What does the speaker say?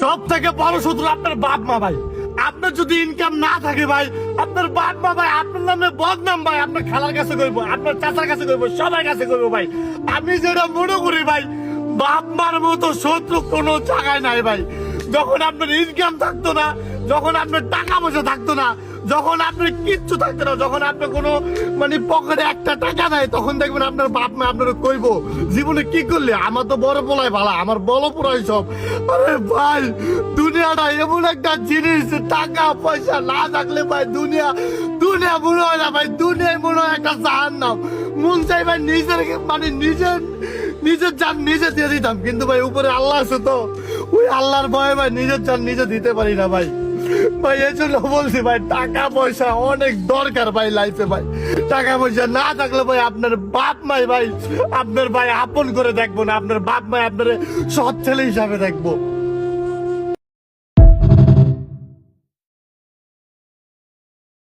সব থেকে বড় শত্রু আপনার বাপ মা ভাই। আপনার যদি ইনকাম না থাকে ভাই, আপনার বাপ মা ভাই আপনার নামে বদনাম ভাই আপনার খালার কাছে করবো, আপনার চাচার কাছে করবো, সবার কাছে করবো ভাই। আমি যেটা মনে করি ভাই, বাপ মার মতো শত্রু কোনো জায়গায় নাই ভাই। যখন আপনার ইনকাম থাকতো না, যখন আপনার টাকা পয়সা থাকতো না, যখন আপনার কিচ্ছু থাকতো না, যখন আপনার কোনো মানে পকেটে একটা টাকা নাই, তখন দেখবেন আপনার বাপ মা আপনার কইবো জীবনে কি করলে, আমার তো বড় পোলাই ভালো, আমার বড় পোলাই সব। আরে ভাই দুনিয়াটা এমন একটা জিনিস, টাকা পয়সা না থাকলে ভাই দুনিয়া দুনিয়া মনে হয় না ভাই, দুনিয়ায় মনে হয় একটা জাহান্নাম। মন চাই ভাই নিজের মানে নিজের জান নিজে দিয়ে দিতাম, কিন্তু ভাই উপরে আল্লাহ আছে তো, ওই আল্লাহর ভয়ে ভাই নিজের জান নিজে দিতে পারি না ভাই। ভাই এই জন্য বলছি ভাই, টাকা পয়সা অনেক দরকার ভাই লাইফে ভাই। টাকা পয়সা না থাকলে ভাই আপনার বাপ মাই ভাই আপনার ভাই আপন করে দেখবো না, আপনার বাপ মাই আপনার সৎ ছেলে হিসাবে দেখবো।